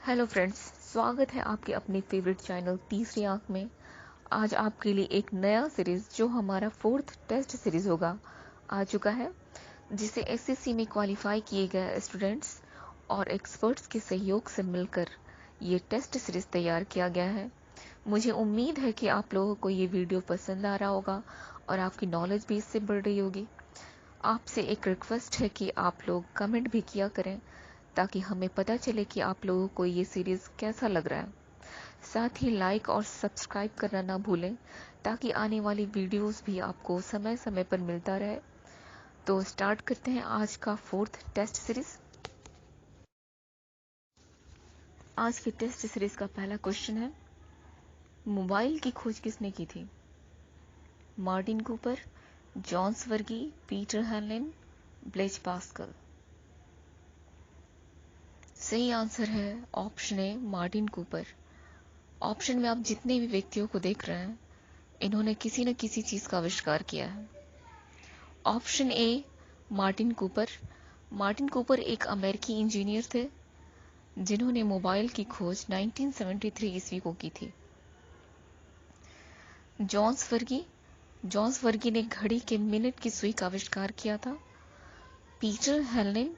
Hello friends, स्वागत है आपके अपने फेवरेट चैनल तीसरी आंख में। आज आपके लिए एक नया सीरीज जो हमारा 4th टेस्ट सीरीज होगा आ चुका है, जिसे एसएससी में क्वालिफाई किए गए स्टूडेंट्स और एक्सपर्ट्स के सहयोग से मिलकर ये टेस्ट सीरीज तैयार किया गया है। मुझे उम्मीद है कि आप लोगों को ये वीडियो पसंद आ रहा होगा और आपकी नॉलेज भी इससे बढ़ रही होगी। आपसे एक रिक्वेस्ट है कि आप लोग कमेंट भी किया करें ताकि हमें पता चले कि आप लोगों को ये सीरीज कैसा लग रहा है। साथ ही लाइक और सब्सक्राइब करना ना भूलें ताकि आने वाली वीडियोस भी आपको समय समय पर मिलता रहे। तो स्टार्ट करते हैं आज का 4th टेस्ट सीरीज। आज की टेस्ट सीरीज का पहला क्वेश्चन है, मोबाइल की खोज किसने की थी? मार्टिन कूपर, जॉन स्वर्गी, पीटर हेनलिन, ब्लेज पास्कल। सही आंसर है option A, Martin Cooper. Option में आप जितने भी व्यक्तियों को देख रहे हैं, इन्होंने किसी न किसी चीज का आविष्कार किया है। Option A, Martin Cooper. Martin Cooper एक अमेरिकी इंजीनियर थे जिन्होंने मोबाइल की खोज 1973 ईस्वी को की थी। जॉन स्वर्गी। जॉन स्वर्गी ने घड़ी के मिनट की सुई का आविष्कार किया था। पीटर हेनलिन।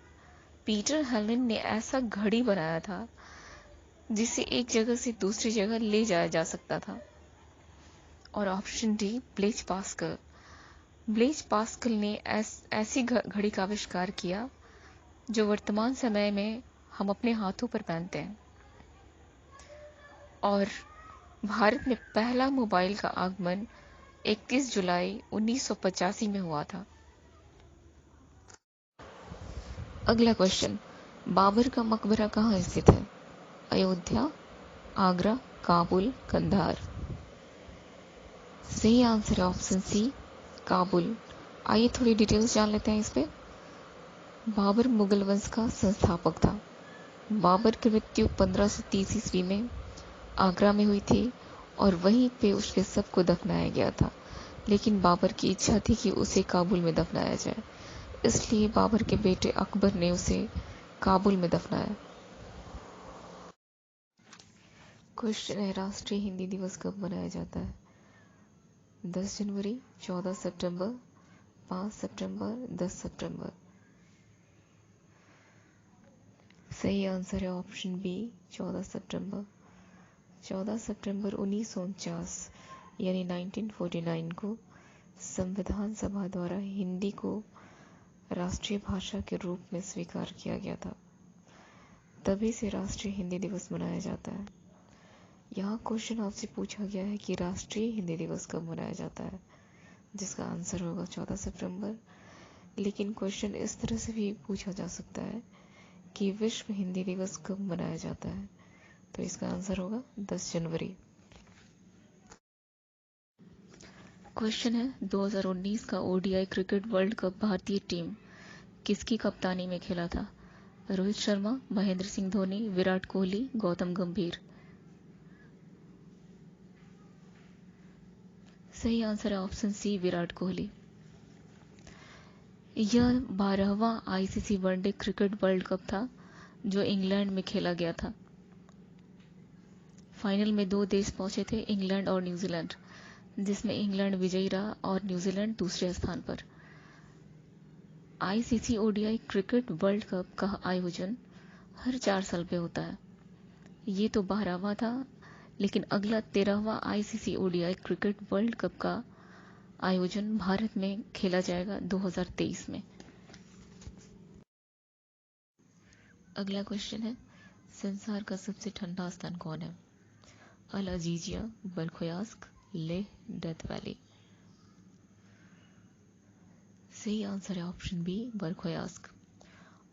पीटर हेनलिन ने ऐसा घड़ी बनाया था जिसे एक जगह से दूसरी जगह ले जाया जा सकता था। और option D, Blaise Pascal. Blaise Pascal ने ऐसी घड़ी का आविष्कार किया जो वर्तमान समय में हम अपने हाथों पर पहनते हैं। और भारत में पहला मोबाइल का आगमन 31 जुलाई 1985 में हुआ था। अगला क्वेश्चन, बाबर का मकबरा कहाँ स्थित है? अयोध्या, आगरा, काबुल, कंधार। सही आंसर है ऑप्शन सी, काबुल। आइए थोड़ी डिटेल्स जान लेते हैं इस पे। बाबर मुगल वंश का संस्थापक था। बाबर की मृत्यु 1530 ईस्वी में आगरा में हुई थी और वहीं पे उसके सबको दफनाया गया था। लेकिन बाबर की इच्छा थी कि उसे काबुल में दफनाया जाए, इसलिए बाबर के बेटे अकबर ने उसे काबुल में दफनाया। क्वेश्चन है, राष्ट्रीय हिंदी दिवस कब मनाया जाता है? 10 जनवरी, 14 सितंबर, 5 सितंबर, 10 सितंबर। सही आंसर है ऑप्शन बी, 14 सितंबर। 14 सितंबर 1949 यानी 1949 को संविधान सभा द्वारा हिंदी को राष्ट्रीय भाषा के रूप में स्वीकार किया गया था। तभी से राष्ट्रीय हिंदी दिवस मनाया जाता है। यहाँ क्वेश्चन आपसे पूछा गया है कि राष्ट्रीय हिंदी दिवस कब मनाया जाता है, जिसका आंसर होगा 14 सितंबर। लेकिन क्वेश्चन इस तरह से भी पूछा जा सकता है कि विश्व हिंदी दिवस कब मनाया जाता है, तो इसका आंसर होगा 10 जनवरी। क्वेश्चन है, 2019 का ओडीआई क्रिकेट वर्ल्ड कप भारतीय टीम किसकी कप्तानी में खेला था? रोहित शर्मा, महेंद्र सिंह धोनी, विराट कोहली, गौतम गंभीर। सही आंसर है ऑप्शन सी, विराट कोहली। यह 12वां ICC one day cricket world cup था जो इंग्लैंड में खेला गया था। फाइनल में 2 देश पहुंचे थे, इंग्लैंड और न्यूजीलैंड, जिसमें इंग्लैंड विजयी रहा और न्यूजीलैंड दूसरे स्थान पर। ICC ODI cricket world cup का आयोजन हर 4 साल पे होता है। ये तो 12वां था, लेकिन अगला 13वां ICC ODI cricket world cup का आयोजन भारत में खेला जाएगा 2023 में। अगला क्वेश्चन है, संसार का सबसे ठंडा स्थान कौन है? अल अजीजिया, बरखोयास्क, लेह, डेथ वैली। सही आंसर है ऑप्शन बी, बरखोयास्क।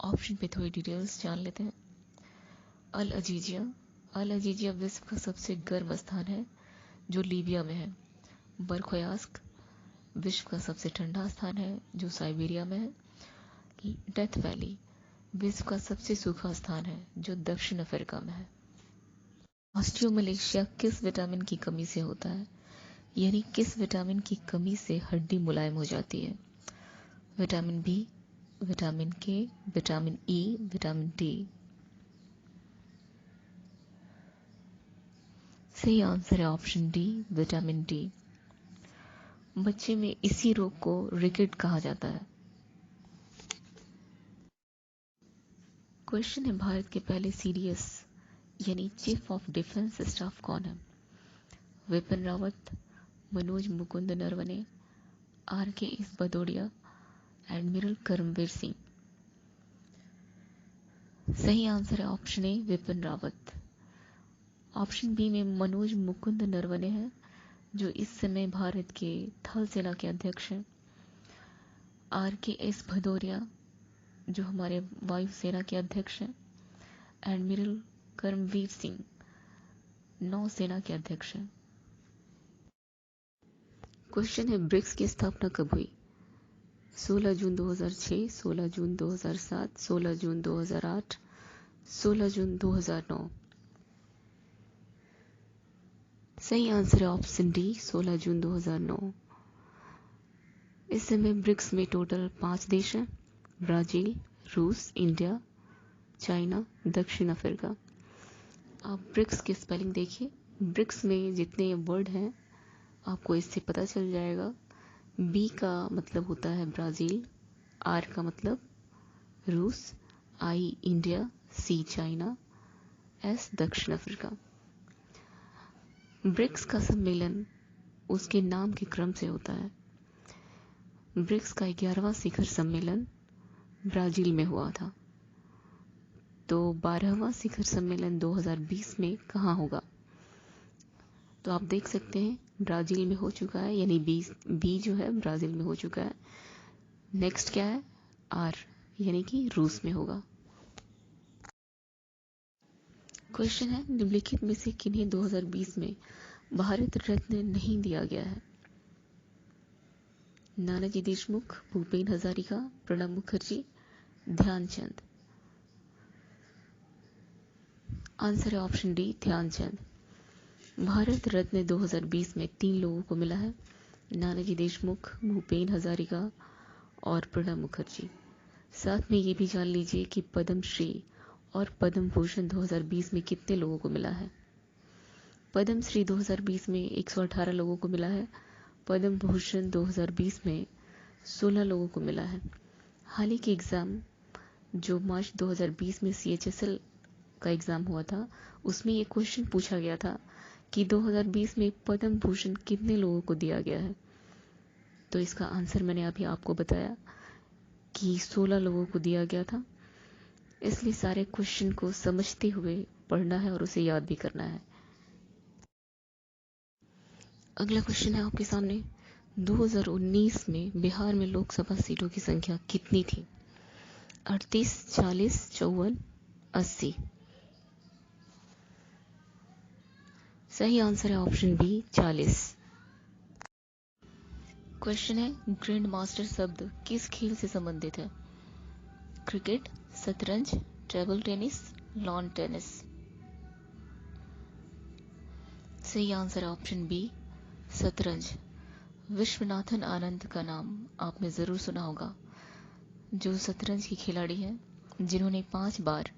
ऑप्शन पे थोड़ी डिटेल्स जान लेते हैं। अल अजीजिया। अल अजीजिया विश्व का सबसे गर्म स्थान है जो लीबिया में है। बरखोयास्क विश्व का सबसे ठंडा स्थान है जो साइबेरिया में है। डेथ वैली विश्व का सबसे सूखा स्थान है जो दक्षिण अफ्रीका में है। ऑस्टियोमलेशिया किस विटामिन की कमी से होता है? यानी किस विटामिन की कमी से हड्डी मुलायम हो जाती है? विटामिन बी, विटामिन के, विटामिन ई, विटामिन डी। सही आंसर है ऑप्शन डी, विटामिन डी। बच्चे में इसी रोग को रिकेट कहा जाता है। क्वेश्चन है, भारत के पहले सीडीएस यानी चीफ ऑफ डिफेंस स्टाफ कौन है? Vipin Rawat, Manoj Mukund Naravane, RKS Bhadauria, admiral Karambir Singh. सही आंसर है option A, Vipin Rawat. Option B में मनोज मुकुंद नरवणे हैं, जो इस समय भारत के थल सेना के अध्यक्ष हैं। RKS भदौरिया, जो हमारे वायुसेना के अध्यक्ष हैं। एडमिरल करमवीर सिंह, नौसेना के अध्यक्ष हैं। क्वेश्चन है, ब्रिक्स की स्थापना कब हुई? 16 जून 2006, 16 जून 2007, 16 जून 2008, 16 जून 2009। सही आंसर है ऑप्शन डी, 16 जून 2009। इस समय ब्रिक्स में टोटल 5 देश हैं, ब्राजील, रूस, इंडिया, चाइना, दक्षिण अफ्रीका। आप ब्रिक्स की स्पेलिंग देखिए, ब्रिक्स में जितने वर्ड हैं आपको इससे पता चल जाएगा। बी का मतलब होता है ब्राजील, आर का मतलब रूस, आई इंडिया, सी चाइना, एस दक्षिण अफ्रीका। ब्रिक्स का सम्मेलन उसके नाम के क्रम से होता है। ब्रिक्स का 11वां शिखर सम्मेलन ब्राजील में हुआ था, तो 12वां शिखर सम्मेलन 2020 में कहाँ होगा? तो आप देख सकते हैं ब्राजील में हो चुका है, यानी बी जो है ब्राजील में हो चुका है। नेक्स्ट क्या है? आर, यानी कि रूस में होगा। क्वेश्चन है, निम्नलिखित में से किन्हें 2020 में भारत रत्न नहीं दिया गया है? नानाजी देशमुख, भूपेन हजारिका, प्रणब मुखर्जी, ध्यानचंद। आंसर है ऑप्शन डी, ध्यानचंद। भारत रत्न 2020 में 3 लोगों को मिला है, नानाजी देशमुख, भूपेन हजारिका और प्रणब मुखर्जी। साथ में ये भी जान लीजिए कि पद्मश्री और पद्म भूषण 2020 में कितने लोगों को मिला है। पद्मश्री 2020 में 118 लोगों को मिला है, पद्म भूषण 2020 में 16 लोगों को मिला है। हाल ही के एग्ज़ाम जो मार्च 2020 में CHSL का एग्ज़ाम हुआ था, उसमें ये क्वेश्चन पूछा गया था कि 2020 में पद्म भूषण कितने लोगों को दिया गया है। तो इसका आंसर मैंने अभी आपको बताया कि 16 लोगों को दिया गया था। इसलिए सारे क्वेश्चन को समझते हुए पढ़ना है और उसे याद भी करना है। अगला क्वेश्चन है आपके सामने, 2019 में बिहार में लोकसभा सीटों की संख्या कितनी थी? 38, 40, 54, 80। सही आंसर है ऑप्शन बी, 40। क्वेश्चन है, ग्रैंड मास्टर शब्द किस खेल से संबंधित है? क्रिकेट, शतरंज, टेबल टेनिस, लॉन टेनिस। सही आंसर है ऑप्शन बी, शतरंज। विश्वनाथन आनंद का नाम आपने जरूर सुना होगा, जो शतरंज के खिलाड़ी हैं जिन्होंने 5 बार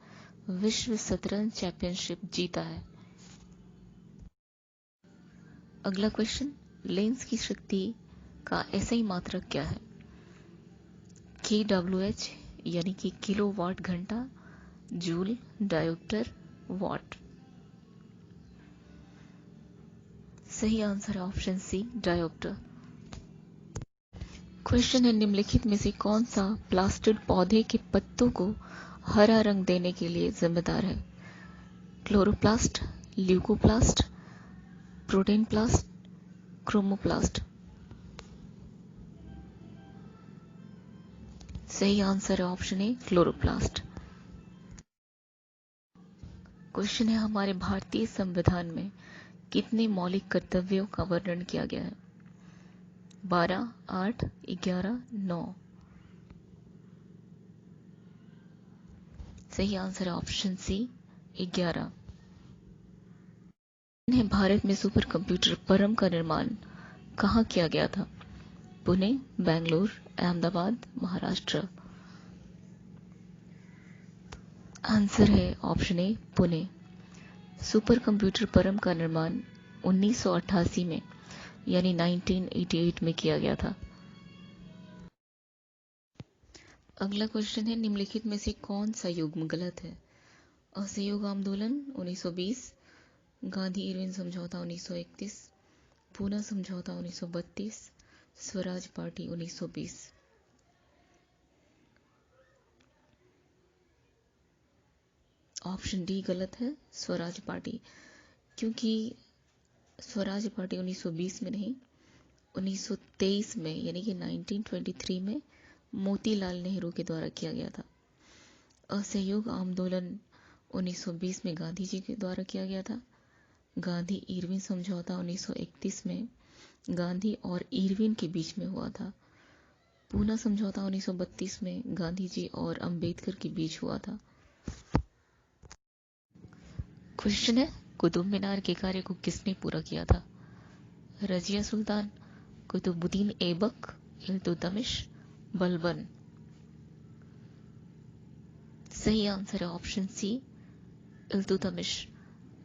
विश्व शतरंज चैंपियनशिप जीता है। अगला क्वेश्चन, लेंस की शक्ति का SI मात्रक क्या है? kWh यानी कि किलोवाट घंटा, जूल, डायोप्टर, वाट। सही आंसर है ऑप्शन सी, डायोप्टर। क्वेश्चन है, निम्नलिखित में से कौन सा प्लास्टिड पौधे के पत्तों को हरा रंग देने के लिए जिम्मेदार है? Chloroplast, leucoplast, proteinoplast, chromoplast. सही आंसर है ऑप्शन ए, क्लोरोप्लास्ट। क्वेश्चन है, हमारे भारतीय संविधान में कितने मौलिक कर्तव्यों का वर्णन किया गया है? 12, 8, 11, 9। सही आंसर है ऑप्शन सी, 11। भारत में सुपर कंप्यूटर परम का निर्माण कहाँ किया गया था? पुणे, बेंगलोर, अहमदाबाद, महाराष्ट्र। आंसर है ऑप्शन ए, पुणे। सुपर कंप्यूटर परम का निर्माण 1988 में यानी 1988 में किया गया था। अगला क्वेश्चन है, निम्नलिखित में से कौन सा युग्म गलत है? असहयोग आंदोलन 1920, गांधी इरविन समझौता 1931, पूना समझौता 1932, स्वराज पार्टी 1920। ऑप्शन डी गलत है, स्वराज पार्टी, क्योंकि स्वराज पार्टी 1920 में नहीं 1923 में यानी कि 1923 में मोतीलाल नेहरू के द्वारा किया गया था। असहयोग आंदोलन 1920 में गांधी जी के द्वारा किया गया था। गांधी इरविन समझौता 1931 में गांधी और इरविन के बीच में हुआ था। पूना समझौता 1932 में गांधी जी और अंबेडकर के बीच हुआ था। क्वेश्चन है, कुतुब मीनार के कार्य को किसने पूरा किया था? रजिया सुल्तान, कुतुबुद्दीन ऐबक, इल्तुतमिश, बलबन। सही आंसर है ऑप्शन सी, इल्तुतमिश।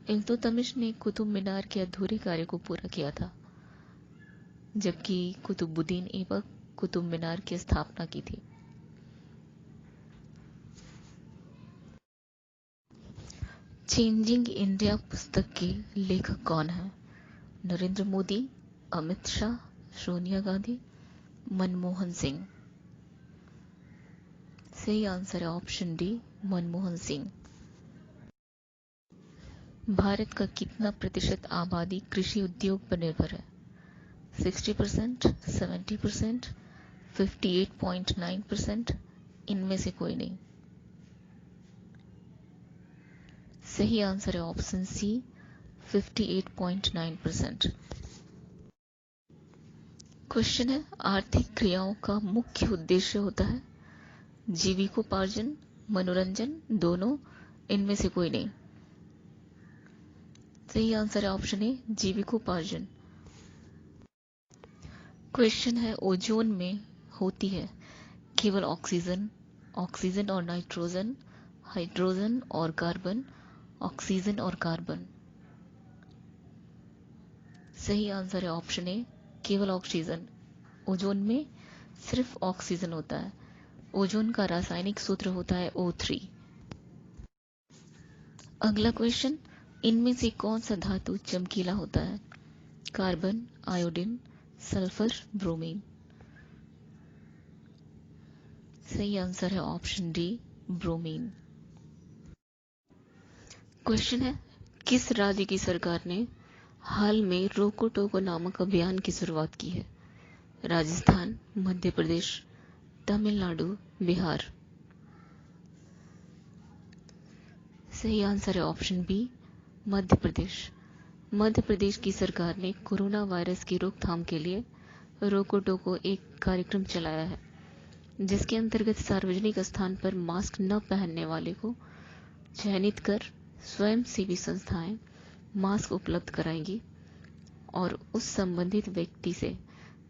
इल्तुतमिश ने कुतुब मीनार के अधूरे कार्य को पूरा किया था, जबकि कुतुबुद्दीन ऐबक कुतुब मीनार की स्थापना की थी। चेंजिंग इंडिया पुस्तक के लेखक कौन है? नरेंद्र मोदी, अमित शाह, सोनिया गांधी, मनमोहन सिंह। सही आंसर है ऑप्शन डी, मनमोहन सिंह। भारत का कितना प्रतिशत आबादी कृषि उद्योग पर निर्भर है? 60%, 70%, 58.9%, इनमें से कोई नहीं। सही आंसर है ऑप्शन सी, 58.9%। क्वेश्चन है, आर्थिक क्रियाओं का मुख्य उद्देश्य होता है जीविकोपार्जन, मनोरंजन, दोनों, इनमें से कोई नहीं। सही आंसर है ऑप्शन ए, जीविकोपार्जन। क्वेश्चन है, ओजोन में होती है केवल ऑक्सीजन, ऑक्सीजन और नाइट्रोजन, हाइड्रोजन और कार्बन, ऑक्सीजन और कार्बन। सही आंसर है ऑप्शन ए, केवल ऑक्सीजन। ओजोन में सिर्फ ऑक्सीजन होता है। ओजोन का रासायनिक सूत्र होता है O3। अगला क्वेश्चन, इनमें से कौन सा धातु चमकीला होता है? Carbon, iodine, sulphur, bromine. सही आंसर है ऑप्शन डी, ब्रोमीन। क्वेश्चन है, किस राज्य की सरकार ने हाल में रोको टोको नामक अभियान की शुरुआत की है? राजस्थान, मध्य प्रदेश, तमिलनाडु, बिहार। सही आंसर है ऑप्शन बी, मध्य प्रदेश। मध्य प्रदेश की सरकार ने कोरोना वायरस की रोकथाम के लिए रोको टोको एक कार्यक्रम चलाया है, जिसके अंतर्गत सार्वजनिक स्थान पर मास्क न पहनने वाले को चयनित कर स्वयंसेवी संस्थाएं मास्क उपलब्ध कराएंगी और उस संबंधित व्यक्ति से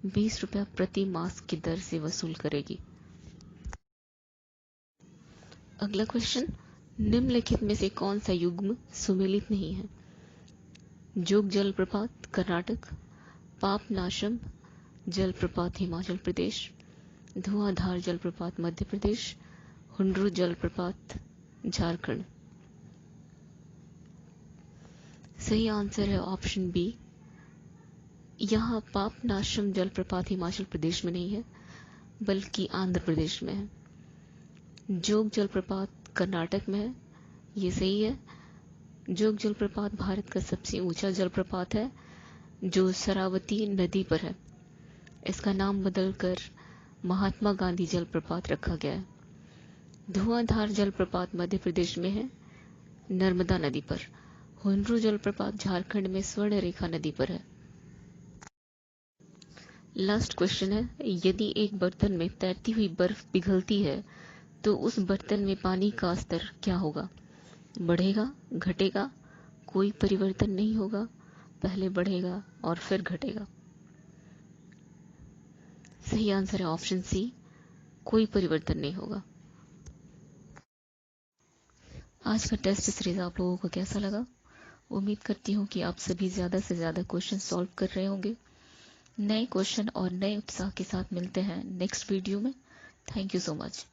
20 रुपया प्रति मास्क की दर से वसूल करेगी। अगला क्वेश्चन, निम्नलिखित में से कौन सा युग्म सुमेलित नहीं है? जोग जलप्रपात कर्नाटक, पापनाशम जलप्रपात हिमाचल प्रदेश, धुआंधार जलप्रपात मध्य प्रदेश, हुंड्रू जलप्रपात झारखंड। सही आंसर है ऑप्शन बी, यहाँ पापनाशम जलप्रपात हिमाचल प्रदेश में नहीं है, बल्कि आंध्र प्रदेश में है। जोग जलप्रपात कर्नाटक में है, ये सही है। जोग जलप्रपात भारत का सबसे ऊंचा जलप्रपात है, जो शरावती नदी पर है। इसका नाम बदलकर महात्मा गांधी जलप्रपात रखा गया है। धुआंधार जलप्रपात मध्य प्रदेश में है, नर्मदा नदी पर। हुंड्रू जलप्रपात झारखंड में स्वर्ण रेखा नदी पर है। लास्ट क्वेश्चन है, यदि एक बर्तन में तैरती हुई बर्फ पिघलती है तो उस बर्तन में पानी का स्तर क्या होगा? बढ़ेगा, घटेगा, कोई परिवर्तन नहीं होगा, पहले बढ़ेगा और फिर घटेगा। सही आंसर है ऑप्शन सी, कोई परिवर्तन नहीं होगा। आज का टेस्ट सीरीज आप लोगों को कैसा लगा? उम्मीद करती हूँ कि आप सभी ज़्यादा से ज़्यादा क्वेश्चन सॉल्व कर रहे होंगे। नए क्वेश्चन और नए उत्साह के साथ मिलते हैं नेक्स्ट वीडियो में। Thank you so much.